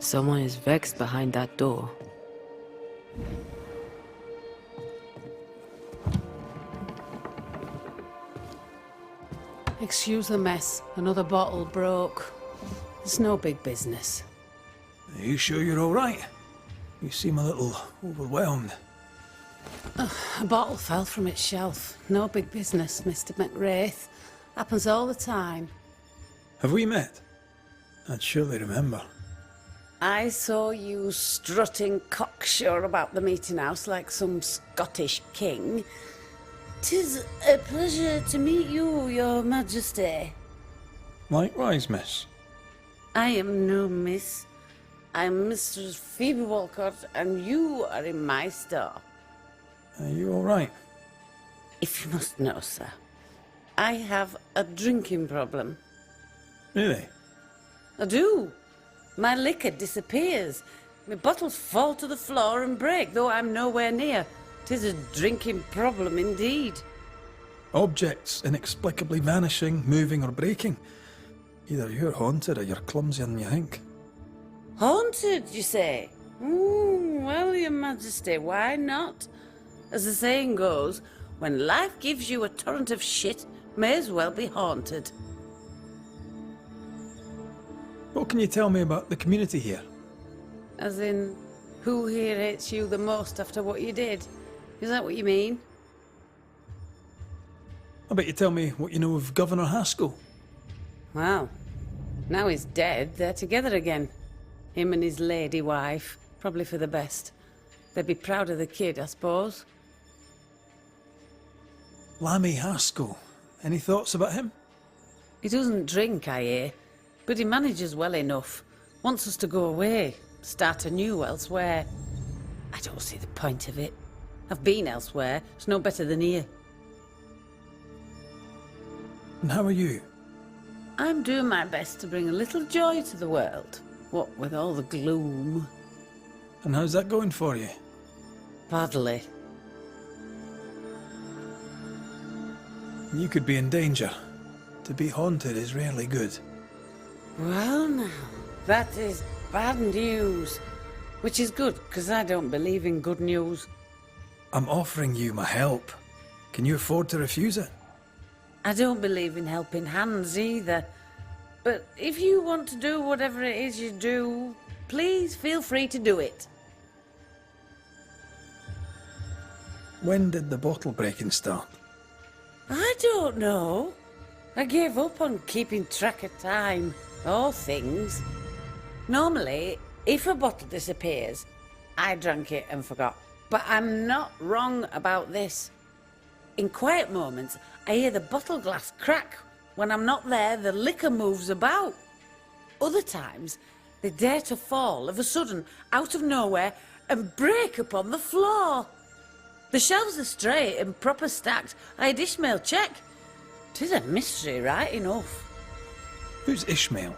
Someone is vexed behind that door. Excuse the mess. Another bottle broke. It's no big business. Are you sure you're all right? You seem a little overwhelmed. A bottle fell from its shelf. No big business, Mr. McWraith. Happens all the time. Have we met? I'd surely remember. I saw you strutting cocksure about the meeting house like some Scottish king. 'Tis a pleasure to meet you, Your Majesty. Likewise, miss. I am no miss. I'm Mistress Phoebe Walcott, and you are in my store. Are you all right? If you must know, sir, I have a drinking problem. Really? I do. My liquor disappears. My bottles fall to the floor and break, though I'm nowhere near. 'Tis a drinking problem indeed. Objects inexplicably vanishing, moving or breaking. Either you're haunted or you're clumsier than you think. Haunted, you say? Well, Your Majesty, why not? As the saying goes, when life gives you a torrent of shit, may as well be haunted. What can you tell me about the community here? As in, who here hates you the most after what you did? Is that what you mean? I bet you tell me what you know of Governor Haskell. Well, now he's dead, they're together again. Him and his lady wife. Probably for the best. They'd be proud of the kid, I suppose. Lammy Haskell. Any thoughts about him? He doesn't drink, I hear. But he manages well enough. Wants us to go away. Start anew elsewhere. I don't see the point of it. I've been elsewhere. It's no better than here. And how are you? I'm doing my best to bring a little joy to the world. What with all the gloom. And how's that going for you? Badly. You could be in danger. To be haunted is rarely good. Well now, that is bad news. Which is good, because I don't believe in good news. I'm offering you my help. Can you afford to refuse it? I don't believe in helping hands either. But if you want to do whatever it is you do, please feel free to do it. When did the bottle breaking start? I don't know. I gave up on keeping track of time, or things. Normally, if a bottle disappears, I drank it and forgot. But I'm not wrong about this. In quiet moments, I hear the bottle glass crack. When I'm not there, the liquor moves about. Other times, they dare to fall of a sudden, out of nowhere, and break upon the floor. The shelves are straight and proper stacked. I had Ishmael check. 'Tis a mystery, right enough. Who's Ishmael?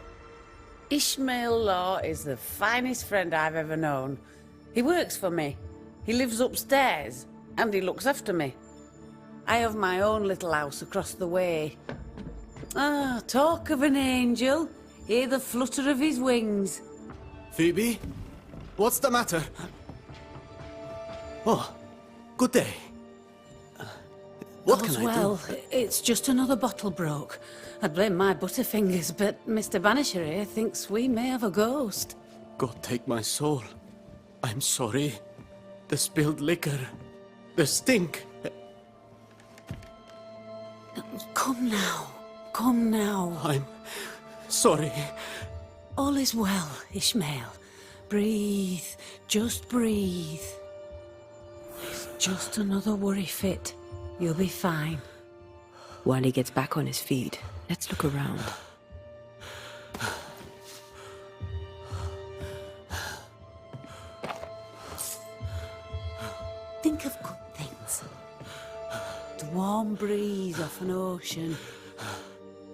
Ishmael Law is the finest friend I've ever known. He works for me. He lives upstairs, and he looks after me. I have my own little house across the way. Ah, talk of an angel. Hear the flutter of his wings. Phoebe? What's the matter? Oh, good day. What All's can I well. do? It's just another bottle broke. I'd blame my butterfingers, but Mr. Banisher here thinks we may have a ghost. God take my soul. I'm sorry. The spilled liquor. The stink. Come now. Come now. I'm sorry. All is well, Ishmael. Breathe. Just breathe. It's just another worry fit. You'll be fine. While he gets back on his feet, let's look around. Think of good things. The warm breeze off an ocean.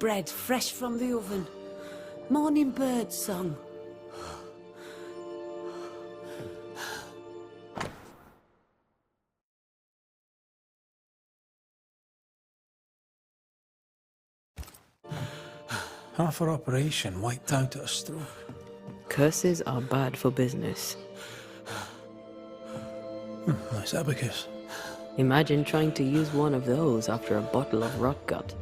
Bread fresh from the oven. Morning bird song. Half our operation wiped out at a stroke. Curses are bad for business. Nice abacus. Imagine trying to use one of those after a bottle of rotgut.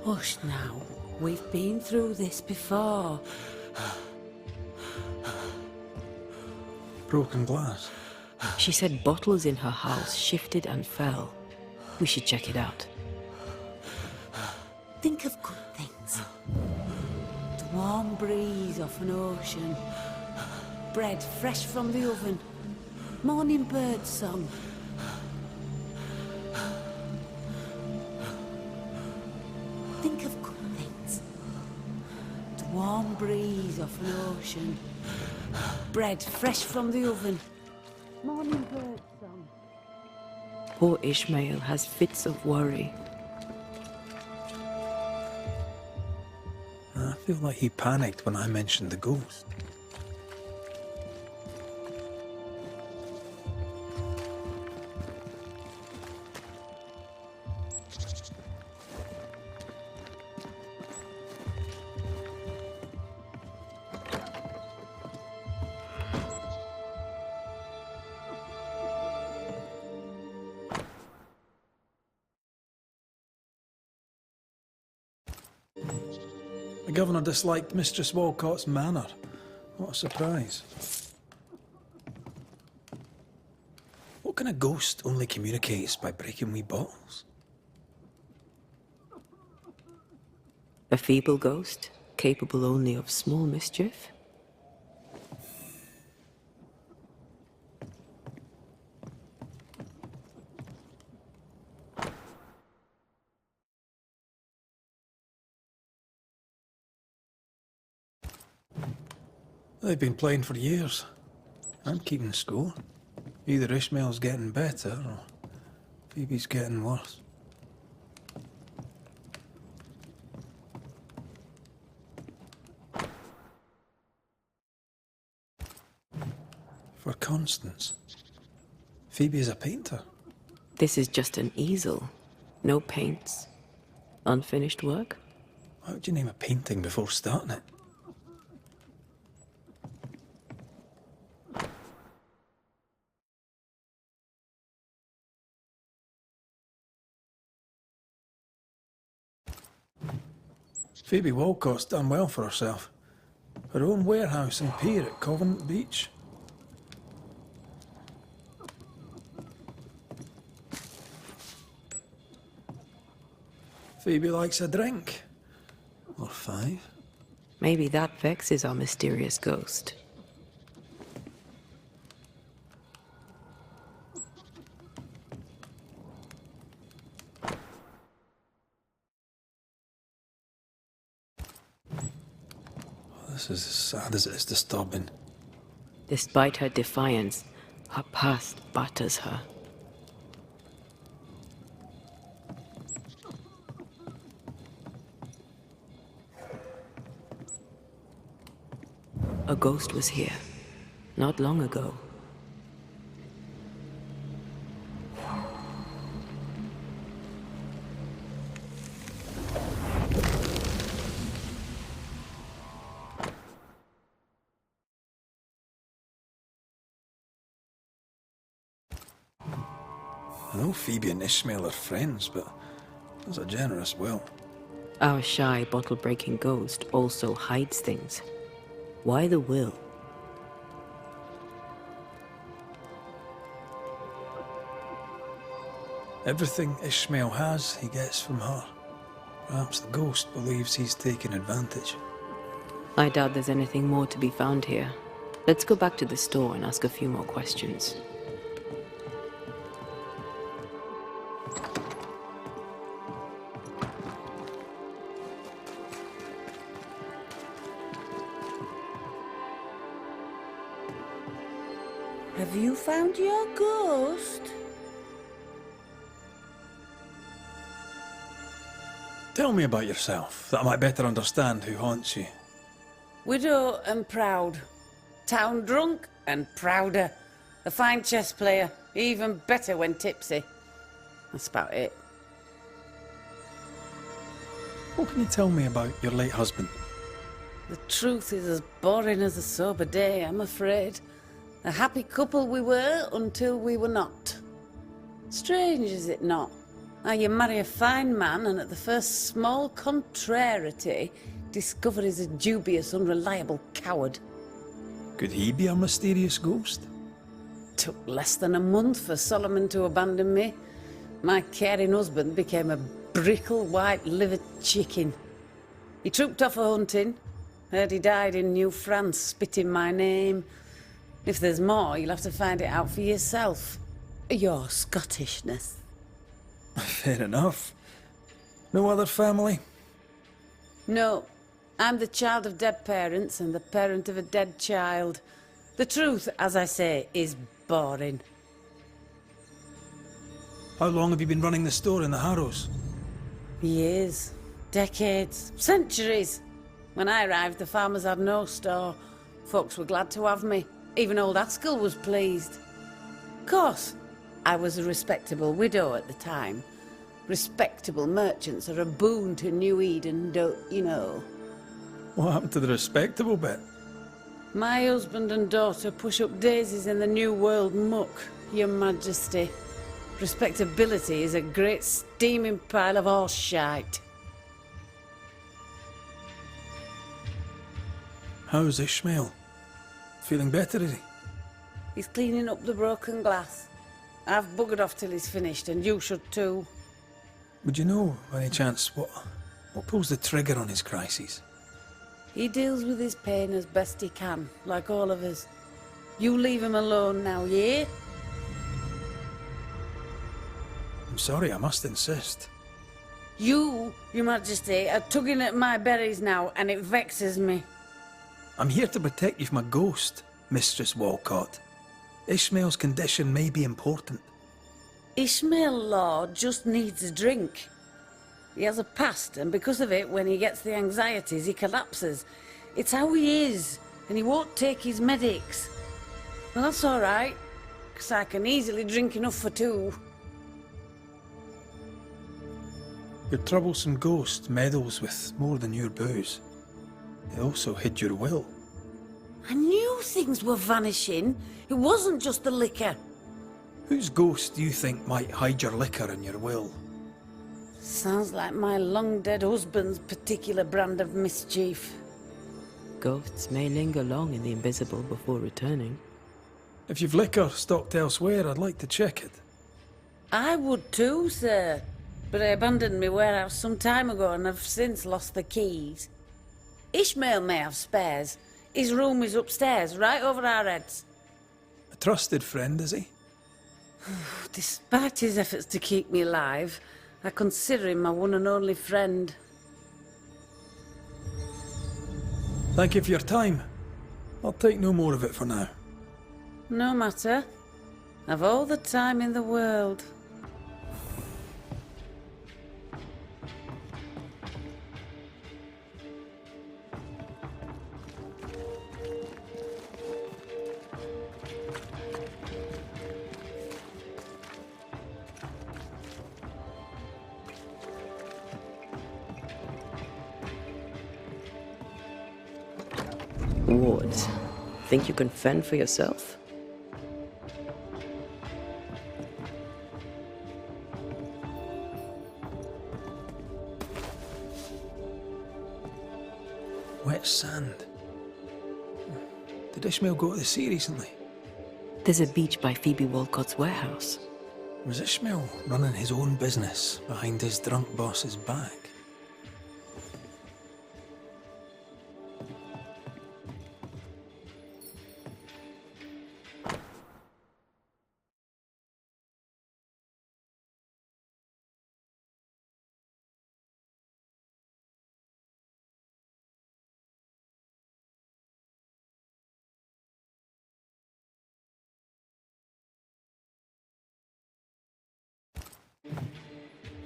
Hush now. We've been through this before. Broken glass. She said bottles in her house shifted and fell. We should check it out. Think of good things. The warm breeze off an ocean. Bread fresh from the oven. Morning bird song. Think of good things. The warm breeze off an ocean. Bread fresh from the oven. Morning bird song. Poor Ishmael has fits of worry. I feel like he panicked when I mentioned the ghost. The governor disliked Mistress Walcott's manner. What a surprise. What kind of ghost only communicates by breaking wee bottles? A feeble ghost, capable only of small mischief? They've been playing for years. I'm keeping score. Either Ishmael's getting better or Phoebe's getting worse. For Constance. Phoebe is a painter. This is just an easel. No paints. Unfinished work? Why would you name a painting before starting it? Phoebe Walcott's done well for herself. Her own warehouse and pier at Covenant Beach. Phoebe likes a drink. Or 5. Maybe that vexes our mysterious ghost. This is as sad as it is disturbing. Despite her defiance, her past batters her. A ghost was here, not long ago. I know Phoebe and Ishmael are friends, but there's a generous will. Our shy, bottle-breaking ghost also hides things. Why the will? Everything Ishmael has, he gets from her. Perhaps the ghost believes he's taking advantage. I doubt there's anything more to be found here. Let's go back to the store and ask a few more questions. Have you found your ghost? Tell me about yourself, that I might better understand who haunts you. Widow and proud. Town drunk and prouder. A fine chess player, even better when tipsy. That's about it. What can you tell me about your late husband? The truth is as boring as a sober day, I'm afraid. A happy couple we were until we were not. Strange, is it not? How you marry a fine man and at the first small contrariety discover he's a dubious, unreliable coward. Could he be a mysterious ghost? Took less than a month for Solomon to abandon me. My caring husband became a brickle white-livered chicken. He trooped off a-hunting. Heard he died in New France, spitting my name. If there's more, you'll have to find it out for yourself. Your Scottishness. Fair enough. No other family? No. I'm the child of dead parents and the parent of a dead child. The truth, as I say, is boring. How long have you been running the store in the Harrows? Years. Decades. Centuries. When I arrived, the farmers had no store. Folks were glad to have me. Even old Haskell was pleased. Of course, I was a respectable widow at the time. Respectable merchants are a boon to New Eden, don't you know? What happened to the respectable bit? My husband and daughter push up daisies in the New World muck, Your Majesty. Respectability is a great steaming pile of horse shite. How's Ishmael? Feeling better, is he? He's cleaning up the broken glass. I've buggered off till he's finished, and you should too. Would you know, by any chance, what pulls the trigger on his crises? He deals with his pain as best he can, like all of us. You leave him alone now, yeah? I'm sorry, I must insist. You, Your Majesty, are tugging at my berries now, and it vexes me. I'm here to protect you from a ghost, Mistress Walcott. Ishmael's condition may be important. Ishmael Lord just needs a drink. He has a past, and because of it, when he gets the anxieties, he collapses. It's how he is, and he won't take his medics. Well, that's all right, because I can easily drink enough for two. Your troublesome ghost meddles with more than your booze. It also hid your will. I knew things were vanishing. It wasn't just the liquor. Whose ghost do you think might hide your liquor and your will? Sounds like my long-dead husband's particular brand of mischief. Ghosts may linger long in the invisible before returning. If you've liquor stocked elsewhere, I'd like to check it. I would too, sir. But I abandoned my warehouse some time ago and have since lost the keys. Ishmael may have spares. His room is upstairs, right over our heads. A trusted friend, is he? Despite his efforts to keep me alive, I consider him my one and only friend. Thank you for your time. I'll take no more of it for now. No matter. I've all the time in the world. Ward, think you can fend for yourself? Wet sand. Did Ishmael go to the sea recently? There's a beach by Phoebe Walcott's warehouse. Was Ishmael running his own business behind his drunk boss's back?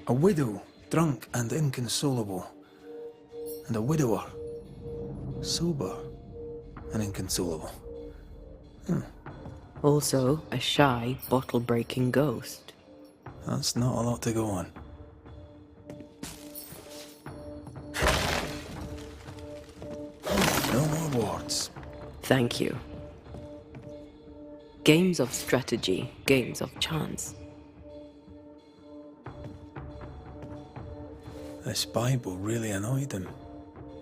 A widow, drunk and inconsolable, and a widower, sober and inconsolable. Also, a shy, bottle-breaking ghost. That's not a lot to go on. Thank you. Games of strategy, games of chance. This Bible really annoyed him.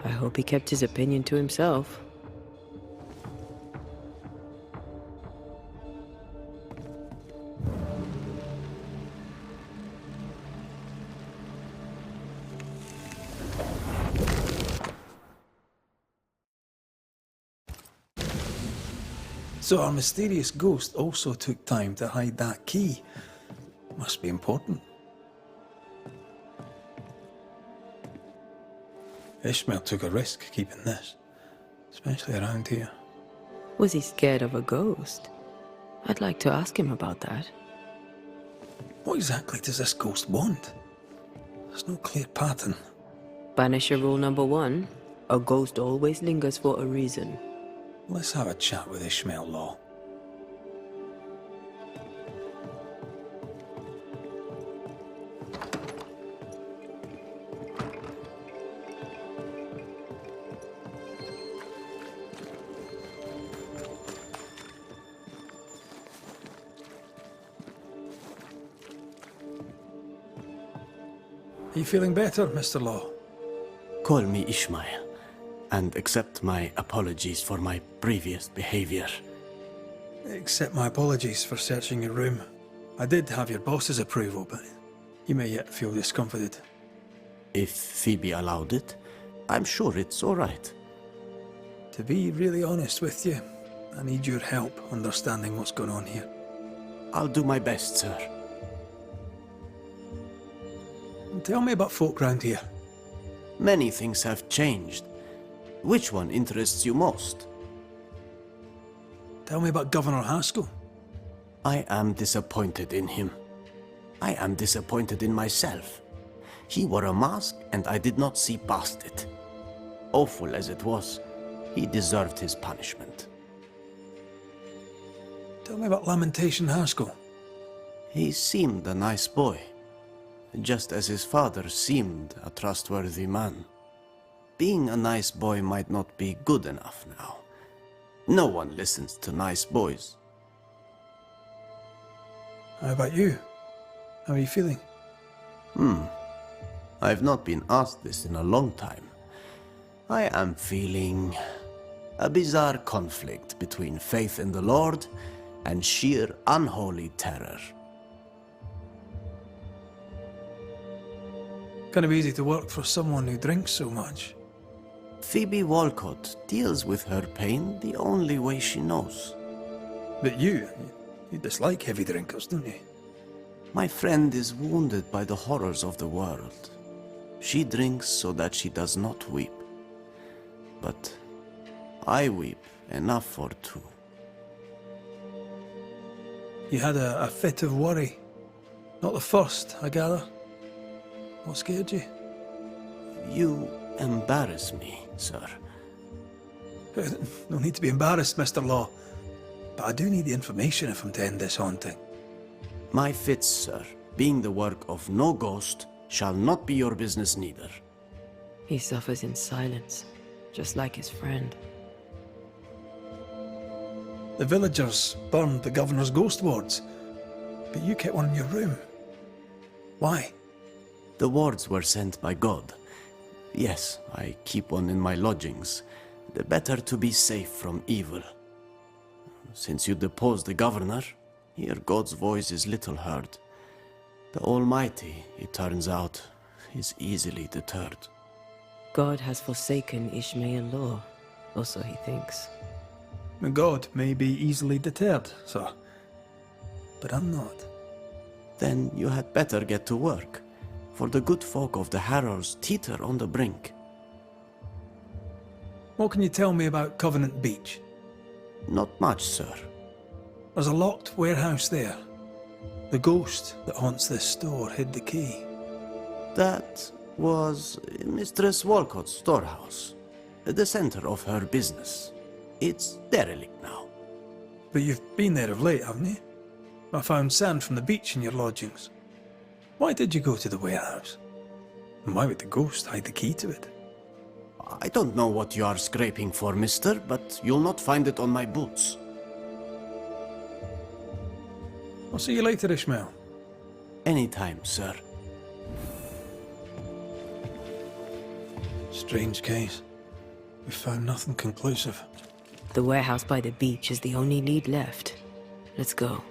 I hope he kept his opinion to himself. So our mysterious ghost also took time to hide that key. Must be important. Ishmael took a risk keeping this, especially around here. Was he scared of a ghost? I'd like to ask him about that. What exactly does this ghost want? There's no clear pattern. Banisher rule number 1. A ghost always lingers for a reason. Let's have a chat with Ishmael Law. Are you feeling better, Mr. Law? Call me Ishmael, and accept my apologies for my previous behavior. Accept my apologies for searching your room. I did have your boss's approval, but you may yet feel discomfited. If Phoebe allowed it, I'm sure it's all right. To be really honest with you, I need your help understanding what's going on here. I'll do my best, sir. Tell me about folk round here. Many things have changed. Which one interests you most? Tell me about Governor Haskell. I am disappointed in him. I am disappointed in myself. He wore a mask and I did not see past it. Awful as it was, he deserved his punishment. Tell me about Lamentation Haskell. He seemed a nice boy, just as his father seemed a trustworthy man. Being a nice boy might not be good enough now. No one listens to nice boys. How about you? How are you feeling? I've not been asked this in a long time. I am feeling a bizarre conflict between faith in the Lord and sheer unholy terror. Kind of easy to work for someone who drinks so much. Phoebe Walcott deals with her pain the only way she knows. But you dislike heavy drinkers, don't you? My friend is wounded by the horrors of the world. She drinks so that she does not weep. But I weep enough for two. You had a fit of worry. Not the first, I gather. What scared you? You embarrass me, sir. No need to be embarrassed, Mr. Law. But I do need the information if I'm to end this haunting. My fits, sir, being the work of no ghost, shall not be your business neither. He suffers in silence, just like his friend. The villagers burned the governor's ghost wards, but you kept one in your room. Why? The wards were sent by God. Yes, I keep one in my lodgings. The better to be safe from evil. Since you deposed the governor, here God's voice is little heard. The Almighty, it turns out, is easily deterred. God has forsaken Ishmael Law, or so he thinks. God may be easily deterred, sir. But I'm not. Then you had better get to work, for the good folk of the Harrows teeter on the brink. What can you tell me about Covenant Beach? Not much, sir. There's a locked warehouse there. The ghost that haunts this store hid the key. That was Mistress Walcott's storehouse, the center of her business. It's derelict now. But you've been there of late, haven't you? I found sand from the beach in your lodgings. Why did you go to the warehouse? And why would the ghost hide the key to it? I don't know what you are scraping for, mister, but you'll not find it on my boots. I'll see you later, Ishmael. Anytime, sir. Strange case. We found nothing conclusive. The warehouse by the beach is the only lead left. Let's go.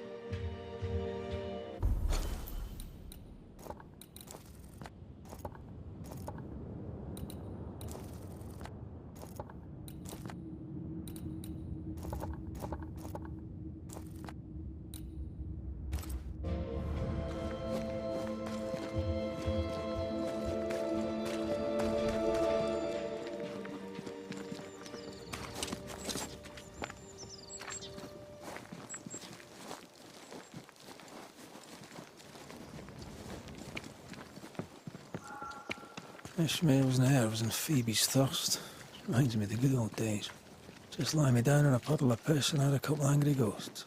Ishmael's nerves and Phoebe's thirst. Reminds me of the good old days. Just lie me down in a puddle of piss and had a couple angry ghosts.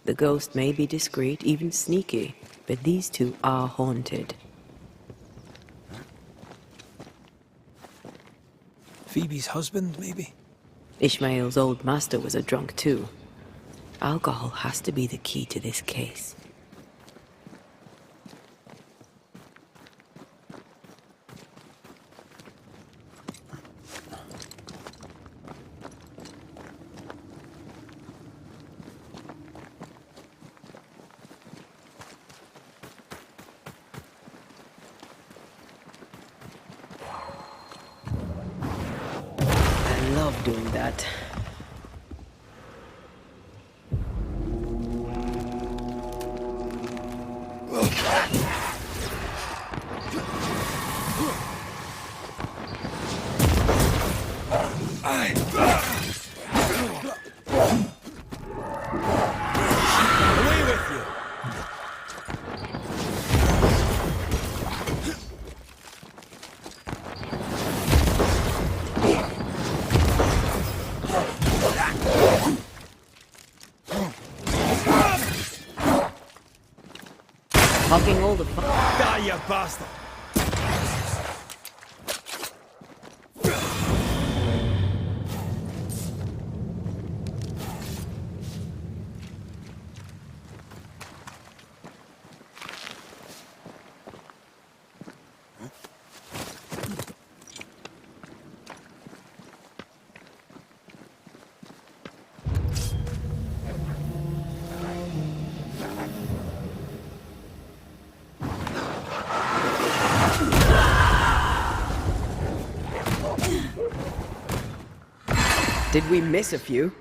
The ghost may be discreet, even sneaky, but these two are haunted. Phoebe's husband, maybe? Ishmael's old master was a drunk too. Alcohol has to be the key to this case. I love doing that. Away with you! Hogging all the fun. Die, you bastard! Did we miss a few?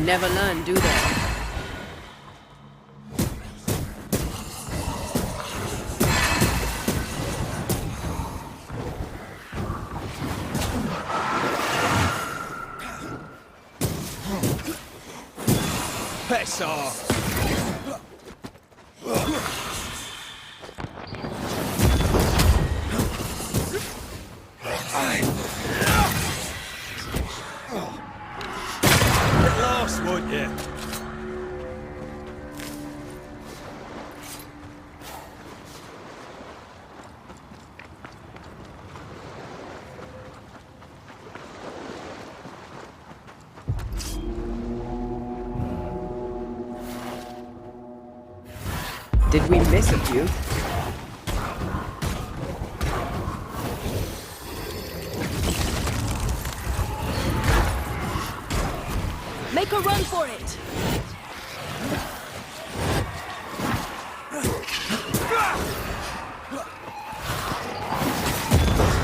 never learn, do they? Piss off! Get lost, won't you? Did we miss a few? Make a run for it!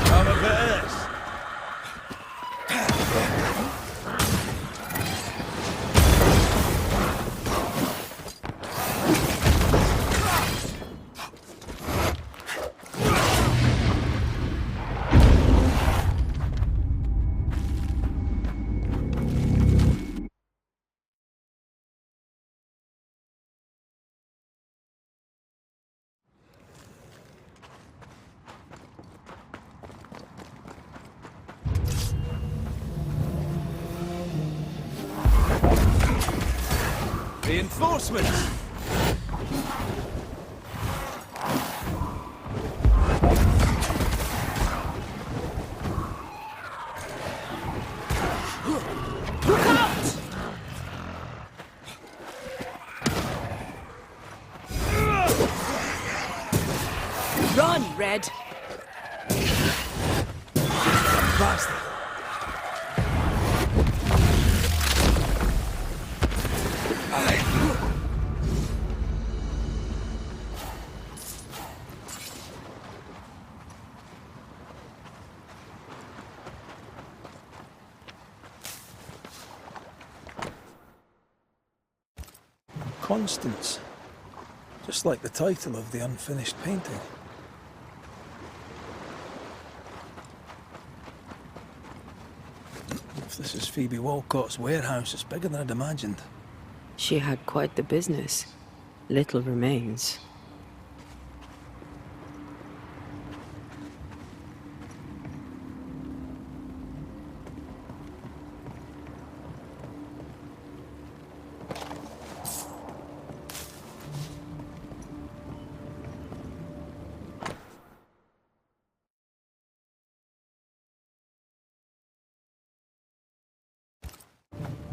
Have a bit of this. Reinforcements! Look out! Run, Red! Bastard! Constance. Just like the title of the unfinished painting. If this is Phoebe Walcott's warehouse, it's bigger than I'd imagined. She had quite the business. Little remains.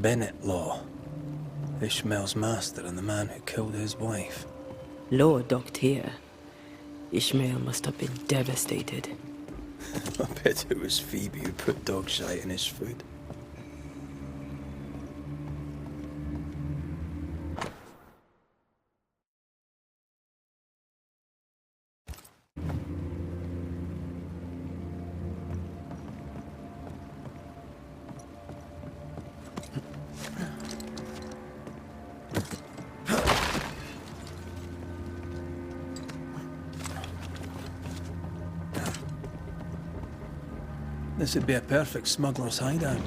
Bennett Law. Ishmael's master and the man who killed his wife. Law docked here. Ishmael must have been devastated. I bet it was Phoebe who put dog shite in his food. This would be a perfect smuggler's hideout.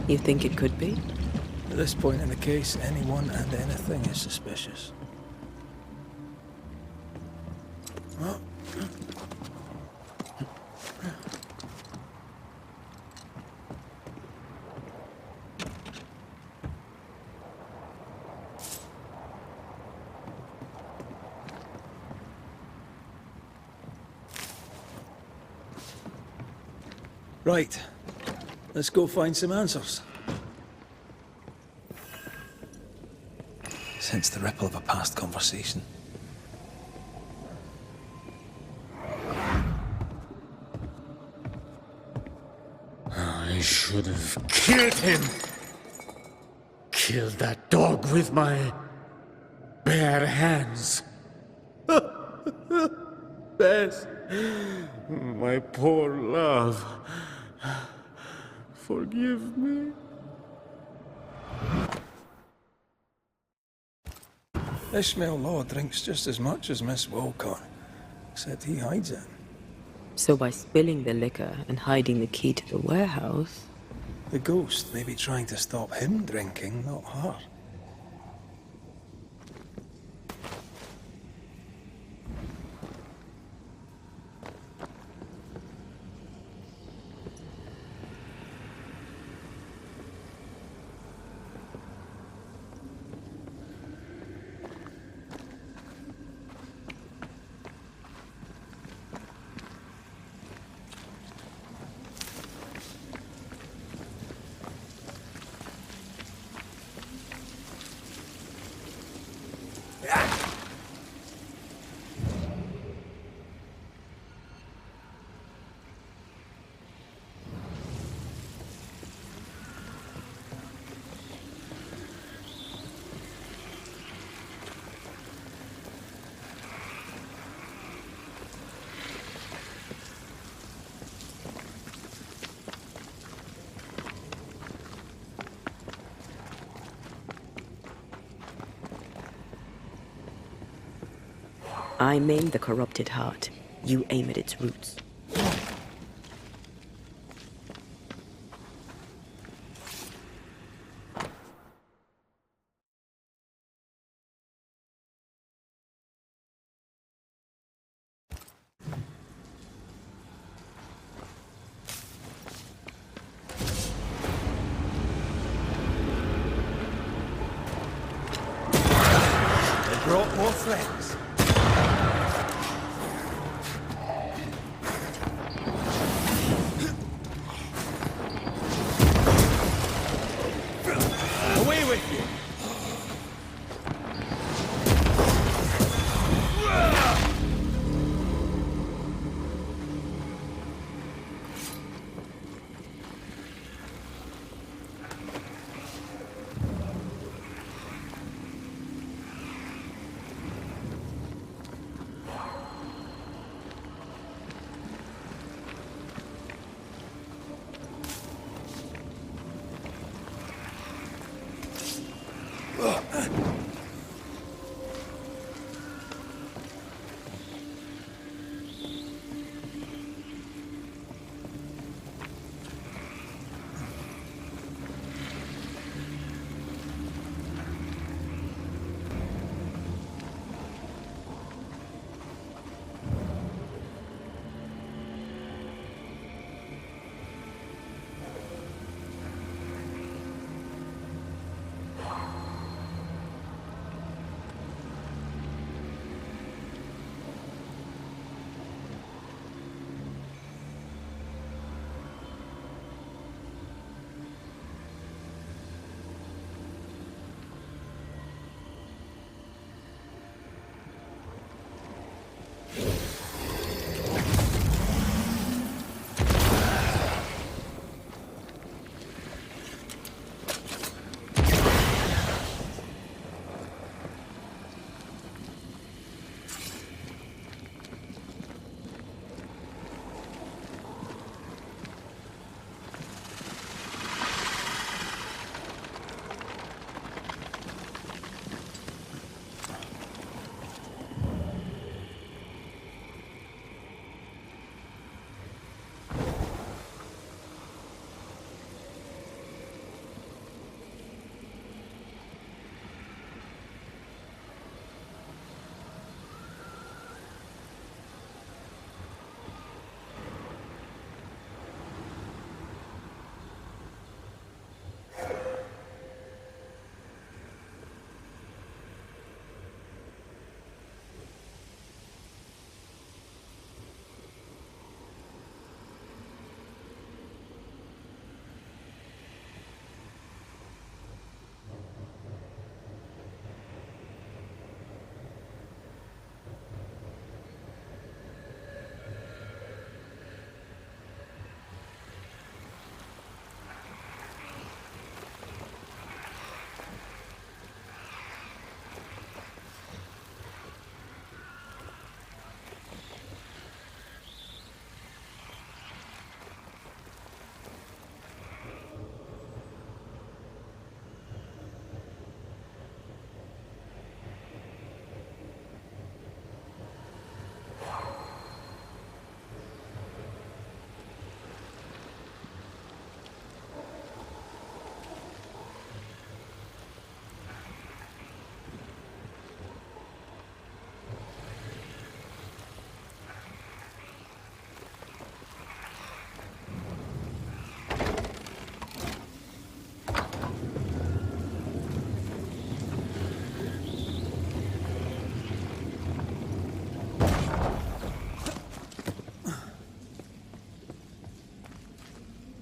You think it could be? At this point in the case, anyone and anything is suspicious. Right. Let's go find some answers. Sense the ripple of a past conversation. I should have killed him. Killed that dog with my bare hands. Bess, my poor love. Forgive me. Ishmael Law drinks just as much as Miss Wilcott, except he hides it. So by spilling the liquor and hiding the key to the warehouse... The ghost may be trying to stop him drinking, not her. I maim the corrupted heart. You aim at its roots. They brought more friends. Away with you!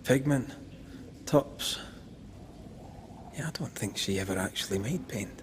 Pigment, tops. Yeah, I don't think she ever actually made paint.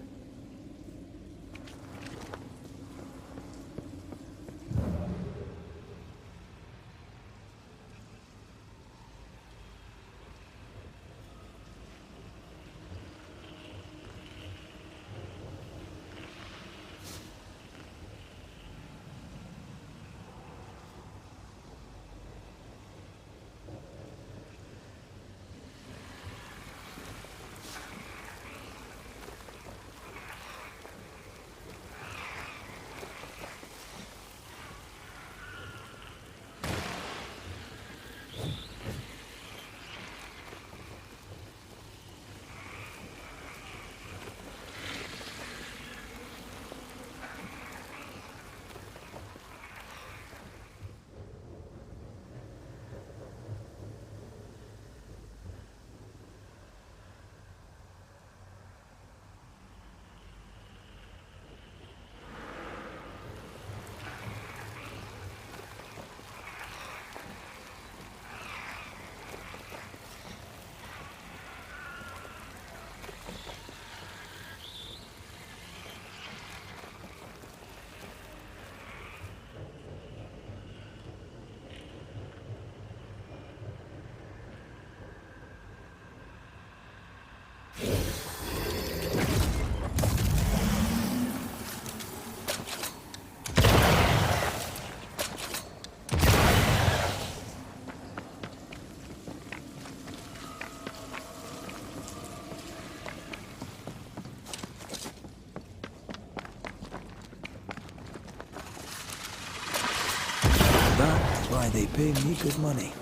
That's why they pay me good money.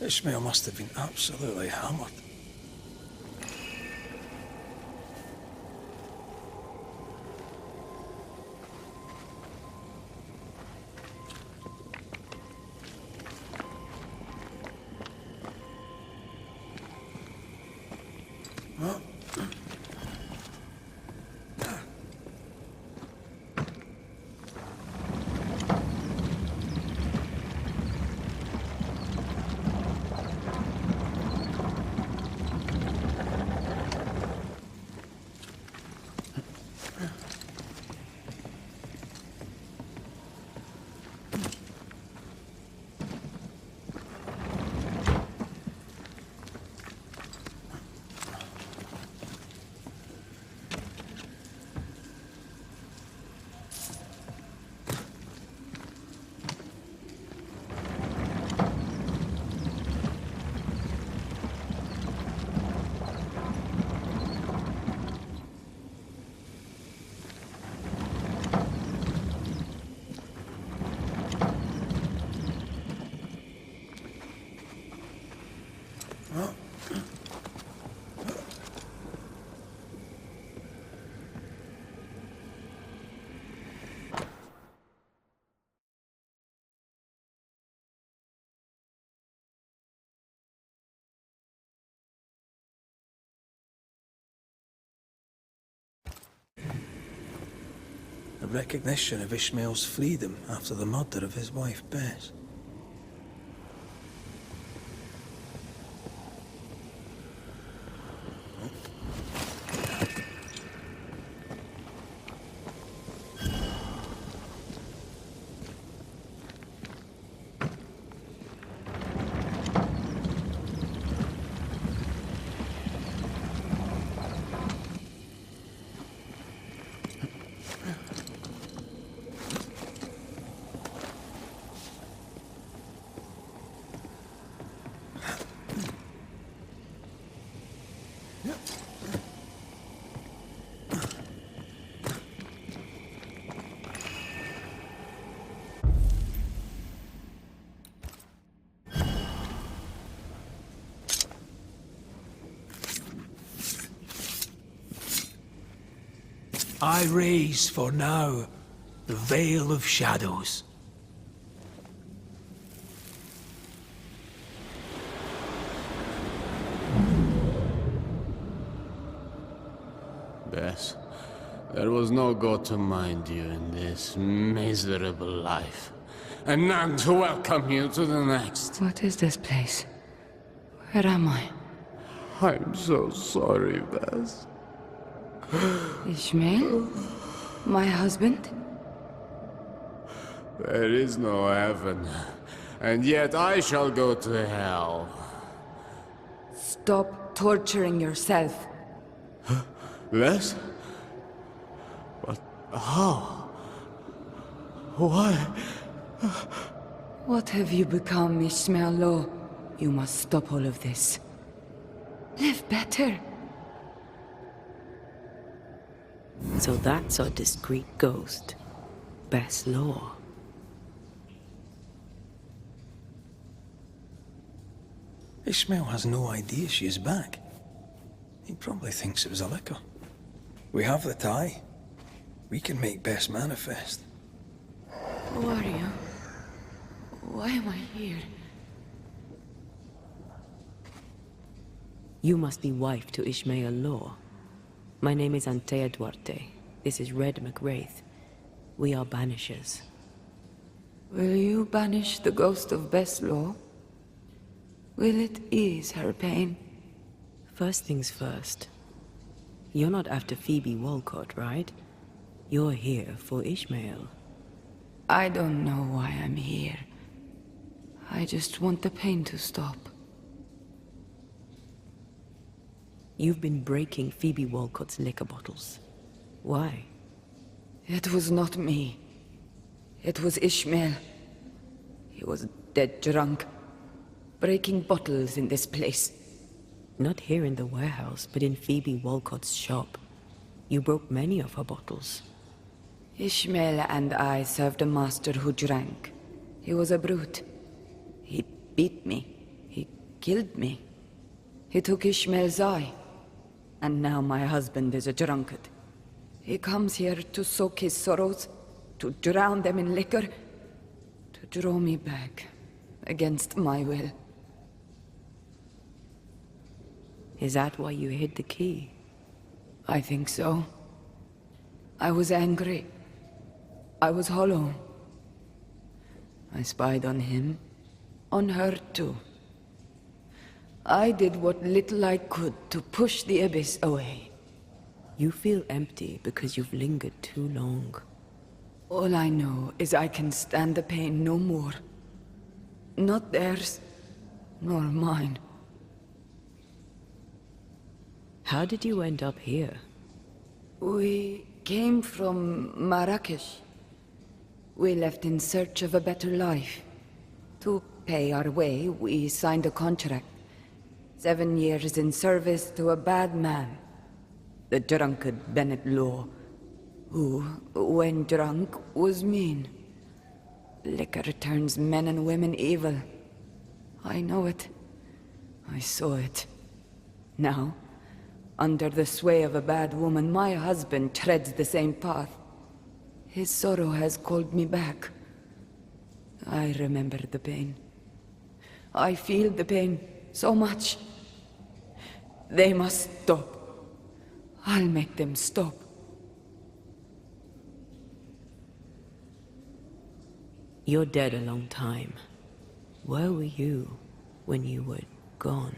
Ishmael must have been absolutely hammered. A recognition of Ishmael's freedom after the murder of his wife Bess. I raise for now the Veil of Shadows. Yes. There was no God to mind you in this miserable life, and none to welcome you to the next. What is this place? Where am I? I'm so sorry, Bess. Ishmael? My husband? There is no heaven, and yet I shall go to hell. Stop torturing yourself. Bess? But how? Why? What have you become, Ishmael Law? You must stop all of this. Live better. So that's our discreet ghost, Bess Law. Ishmael has no idea she is back. He probably thinks it was a liquor. We have the tie. We can make Bess manifest. Who are you? Why am I here? You must be wife to Ishmael Law. My name is Antea Duarte. This is Red McWraith. We are Banishers. Will you banish the ghost of Bess Law? Will it ease her pain? First things first. You're not after Phoebe Walcott, right? You're here for Ishmael. I don't know why I'm here. I just want the pain to stop. You've been breaking Phoebe Walcott's liquor bottles. Why? It was not me. It was Ishmael. He was dead drunk, breaking bottles in this place. Not here in the warehouse, but in Phoebe Walcott's shop. You broke many of her bottles. Ishmael and I served a master who drank. He was a brute. He beat me. He killed me. He took Ishmael's eye. And now my husband is a drunkard. He comes here to soak his sorrows, to drown them in liquor, to draw me back, against my will. Is that why you hid the key? I think so. I was angry. I was hollow. I spied on him, on her too. I did what little I could to push the abyss away. You feel empty because you've lingered too long. All I know is I can stand the pain no more. Not theirs, nor mine. How did you end up here? We came from Marrakesh. We left in search of a better life. To pay our way, we signed a contract. 7 years in service to a bad man. The drunkard Bennett Law, who, when drunk, was mean. Liquor turns men and women evil. I know it. I saw it. Now, under the sway of a bad woman, my husband treads the same path. His sorrow has called me back. I remember the pain. I feel the pain so much. They must stop. I'll make them stop. You're dead a long time. Where were you when you were gone?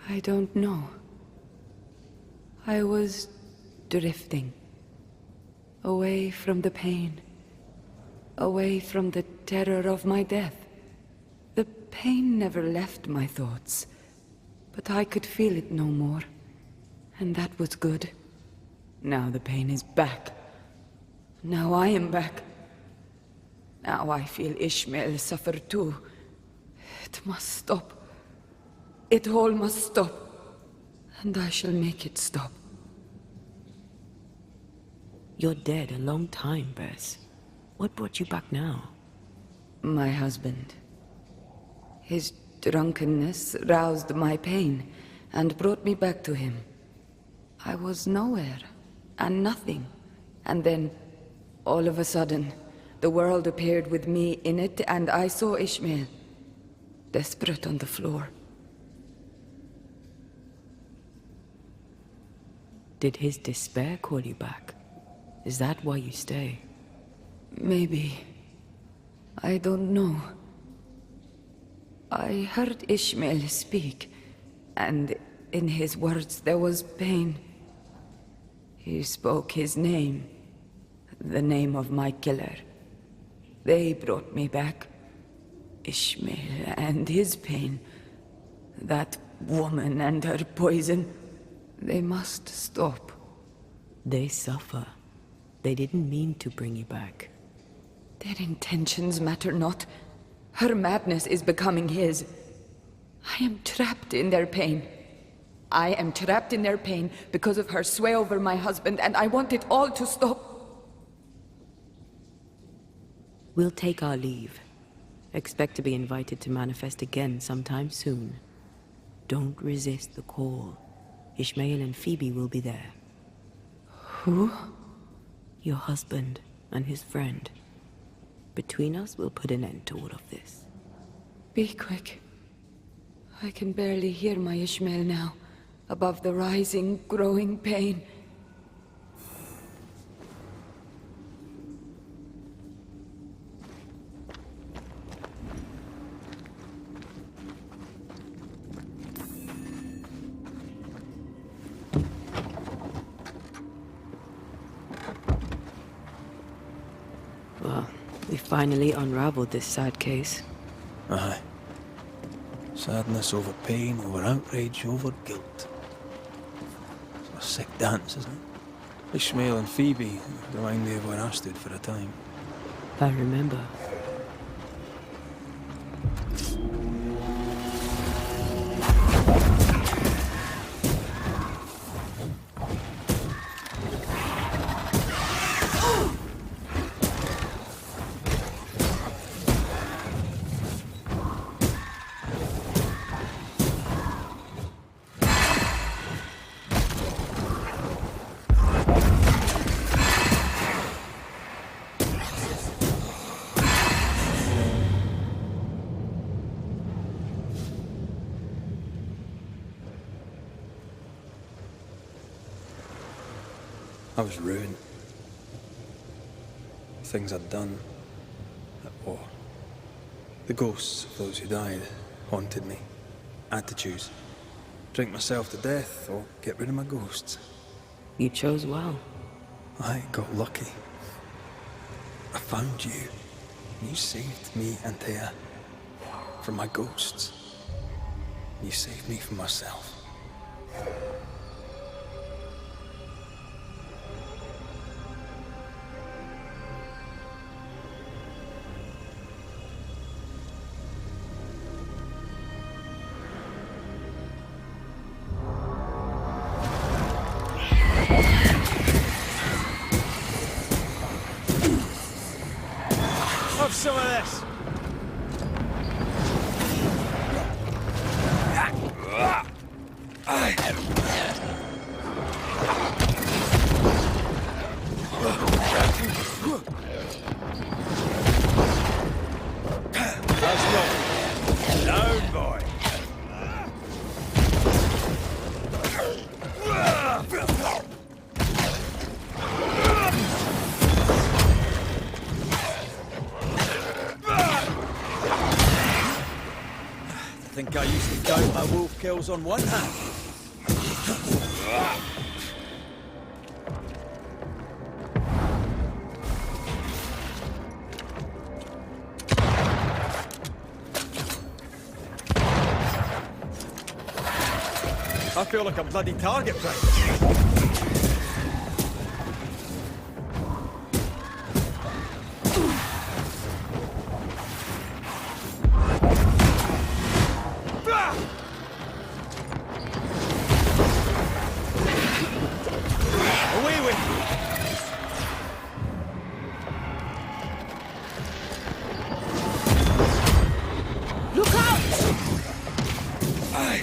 I don't know. I was drifting. Away from the pain. Away from the terror of my death. The pain never left my thoughts, but I could feel it no more. And that was good. Now the pain is back. Now I am back. Now I feel Ishmael suffer too. It must stop. It all must stop. And I shall make it stop. You're dead a long time, Bess. What brought you back now? My husband. His drunkenness roused my pain and brought me back to him. I was nowhere and nothing. And then, all of a sudden, the world appeared with me in it, and I saw Ishmael, desperate on the floor. Did his despair call you back? Is that why you stay? Maybe. I don't know. I heard Ishmael speak, and in his words there was pain. He spoke his name, the name of my killer. They brought me back. Ishmael and his pain. That woman and her poison. They must stop. They suffer. They didn't mean to bring you back. Their intentions matter not. Her madness is becoming his. I am trapped in their pain. I am trapped in their pain because of her sway over my husband, and I want it all to stop. We'll take our leave. Expect to be invited to manifest again sometime soon. Don't resist the call. Ishmael and Phoebe will be there. Who? Your husband and his friend. Between us, we'll put an end to all of this. Be quick. I can barely hear my Ishmael now, above the rising, growing pain. Well, we finally unraveled this sad case. Aye. Sadness over pain, over outrage, over guilt. It's a sick dance, isn't it? Ishmael and Phoebe remind me of where I stood for a time. I remember. I was ruined. Things I'd done at war. The ghosts of those who died haunted me. I had to choose. Drink myself to death or get rid of my ghosts. You chose well. I got lucky. I found you. You saved me, Antea, from my ghosts. You saved me from myself. Have some of this. Let's go. Down, boy. I think I used to count my wolf kills on one hand. I feel like a bloody target practice. Away with you! Look out! Aye.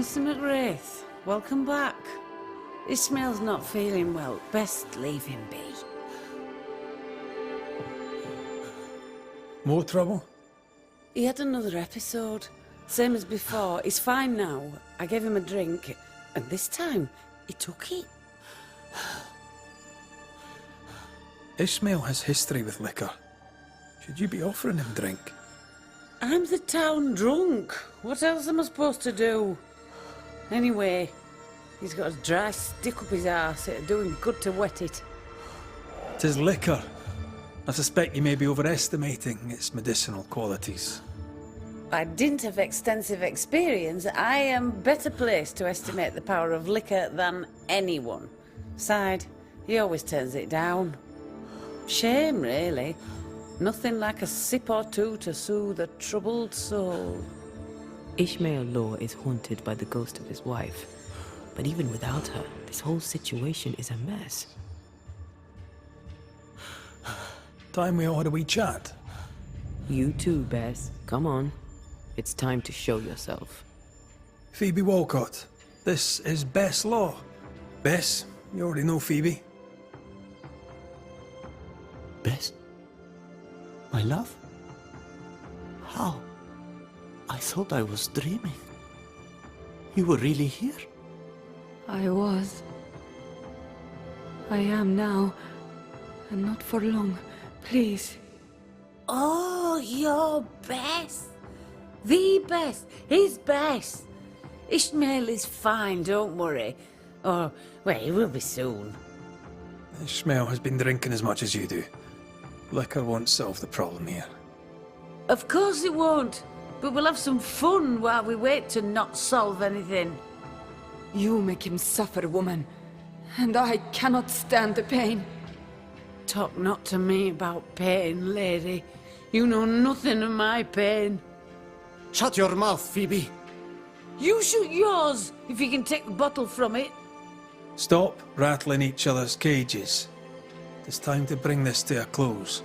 Mr. McWraith, welcome back. Ishmael's not feeling well. Best leave him be. More trouble? He had another episode. Same as before. He's fine now. I gave him a drink, and this time, he took it. Ishmael has history with liquor. Should you be offering him drink? I'm the town drunk. What else am I supposed to do? Anyway, he's got a dry stick up his arse. It'd do him good to wet it. 'Tis liquor. I suspect you may be overestimating its medicinal qualities. By dint of extensive experience, I am better placed to estimate the power of liquor than anyone. Besides, he always turns it down. Shame, really. Nothing like a sip or two to soothe a troubled soul. Ishmael Law is haunted by the ghost of his wife. But even without her, this whole situation is a mess. Time we all had a wee chat. You too, Bess. Come on. It's time to show yourself. Phoebe Walcott, this is Bess Law. Bess, you already know Phoebe. Bess? My love? How? I thought I was dreaming. You were really here? I was. I am now. And not for long. Please. Oh, you're Bess. The Bess. His Bess. Ishmael is fine, don't worry. Or, well, he will be soon. Ishmael has been drinking as much as you do. Liquor won't solve the problem here. Of course it won't. But we'll have some fun while we wait to not solve anything. You make him suffer, woman. And I cannot stand the pain. Talk not to me about pain, lady. You know nothing of my pain. Shut your mouth, Phoebe! You shoot yours, if you can take the bottle from it. Stop rattling each other's cages. It's time to bring this to a close.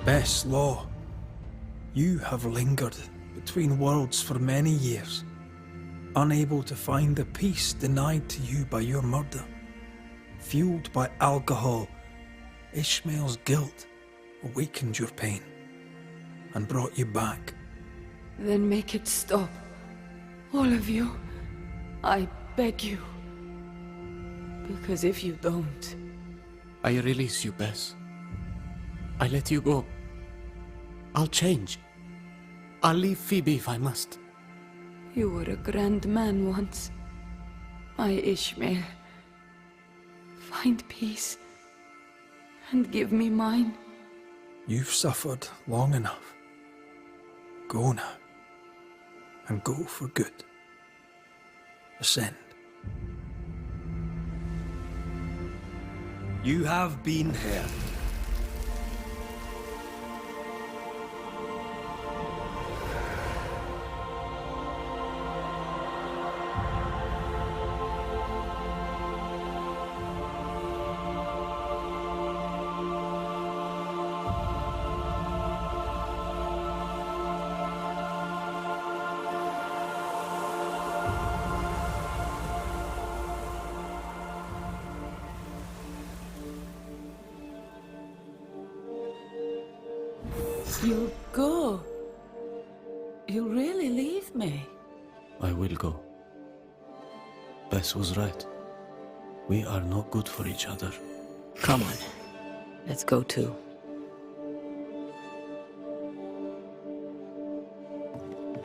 Bess Law, you have lingered between worlds for many years, unable to find the peace denied to you by your murder. Fueled by alcohol, Ishmael's guilt awakened your pain and brought you back. Then make it stop. All of you. I beg you. Because if you don't... I release you, Bess. I let you go. I'll change. I'll leave Phoebe if I must. You were a grand man once. My Ishmael. Find peace. And give me mine. You've suffered long enough. Go now. And go for good. Ascend. You have been heard. You'll go. You'll really leave me. I will go. Bess was right. We are not good for each other. Come on. Let's go too.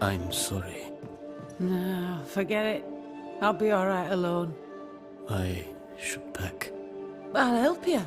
I'm sorry. No, forget it. I'll be all right alone. I should pack. I'll help you.